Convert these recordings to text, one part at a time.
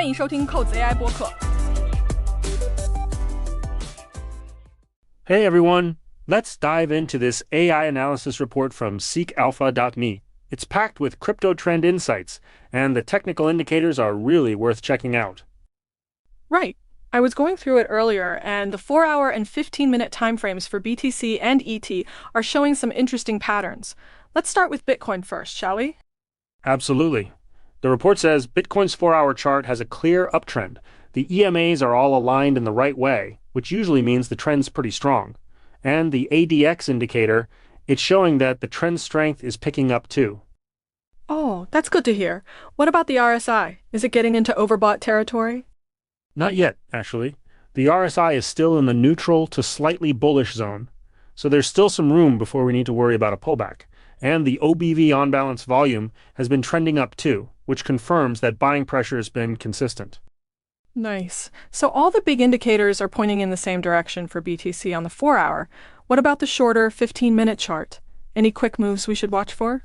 欢迎收听扣子 AI 播客。Hey everyone, let's dive into this AI analysis report from seekalpha.me. It's packed with crypto trend insights, and the technical indicators are really worth checking out. Right. I was going through it earlier, and the 4-hour and 15-minute timeframes for BTC and ET are showing some interesting patterns. Let's start with Bitcoin first, shall we? Absolutely. The report says Bitcoin's 4-hour chart has a clear uptrend. The EMAs are all aligned in the right way, which usually means the trend's pretty strong. And the ADX indicator, it's showing that the trend strength is picking up too. Oh, that's good to hear. What about the RSI? Is it getting into overbought territory? Not yet, actually. The RSI is still in the neutral to slightly bullish zone, so there's still some room before we need to worry about a pullback. And the OBV on-balance volume has been trending up too, which confirms that buying pressure has been consistent. Nice. So all the big indicators are pointing in the same direction for BTC on the 4-hour. What about the shorter 15-minute chart? Any quick moves we should watch for?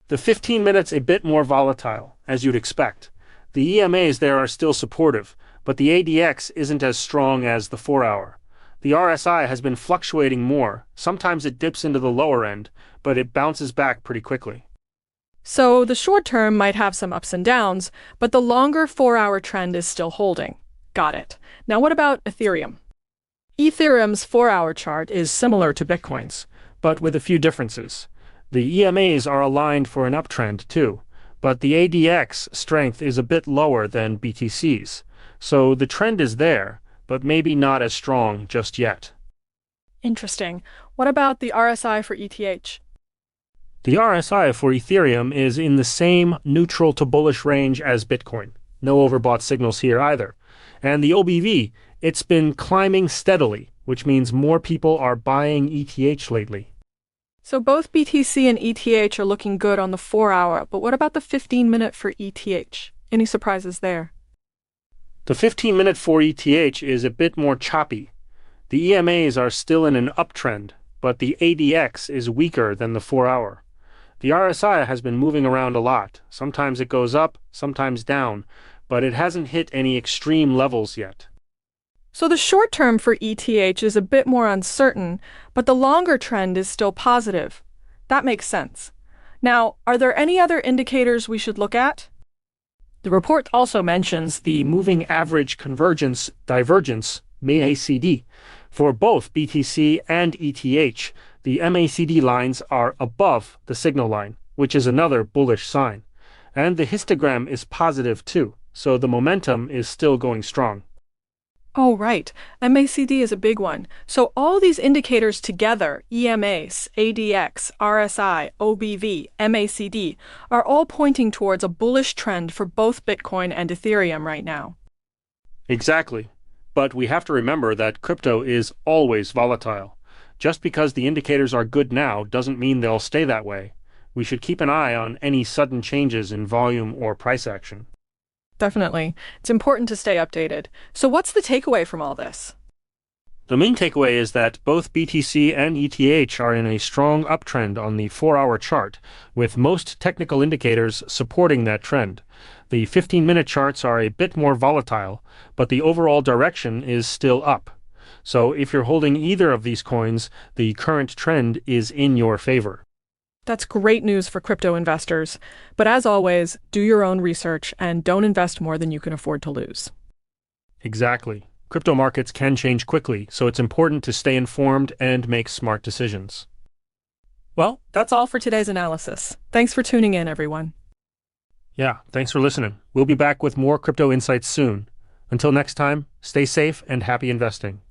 The 15 minutes a bit more volatile, as you'd expect. The EMAs there are still supportive, but the ADX isn't as strong as the 4-hour. The RSI has been fluctuating more. Sometimes it dips into the lower end, but it bounces back pretty quickly. So the short term might have some ups and downs, but the longer 4-hour trend is still holding. Got it. Now what about Ethereum? Ethereum's 4-hour chart is similar to Bitcoin's, but with a few differences. The EMAs are aligned for an uptrend too, but the ADX strength is a bit lower than BTC's, so the trend is there, but maybe not as strong just yet. Interesting. What about the RSI for ETH? The RSI for Ethereum is in the same neutral to bullish range as Bitcoin. No overbought signals here either. And the OBV, it's been climbing steadily, which means more people are buying ETH lately. So both BTC and ETH are looking good on the 4-hour, but what about the 15-minute for ETH? Any surprises there? The 15-minute for ETH is a bit more choppy. The EMAs are still in an uptrend, but the ADX is weaker than the 4-hour. The RSI has been moving around a lot. Sometimes it goes up, sometimes down, but it hasn't hit any extreme levels yet. So the short term for ETH is a bit more uncertain, but the longer trend is still positive. That makes sense. Now, are there any other indicators we should look at? The report also mentions the moving average convergence divergence, MACD. For both BTC and ETH, the MACD lines are above the signal line, which is another bullish sign. And the histogram is positive too, so the momentum is still going strong. Oh, right. MACD is a big one. So all these indicators together, EMAs, ADX, RSI, OBV, MACD, are all pointing towards a bullish trend for both Bitcoin and Ethereum right now. Exactly. But we have to remember that crypto is always volatile. Just because the indicators are good now doesn't mean they'll stay that way. We should keep an eye on any sudden changes in volume or price action. Definitely. It's important to stay updated. So what's the takeaway from all this? The main takeaway is that both BTC and ETH are in a strong uptrend on the 4-hour chart, with most technical indicators supporting that trend. The 15-minute charts are a bit more volatile, but the overall direction is still up. So if you're holding either of these coins, the current trend is in your favor. That's great news for crypto investors. But as always, do your own research and don't invest more than you can afford to lose. Exactly. Crypto markets can change quickly, so it's important to stay informed and make smart decisions. Well, that's all for today's analysis. Thanks for tuning in, everyone. Yeah, thanks for listening. We'll be back with more crypto insights soon. Until next time, stay safe and happy investing.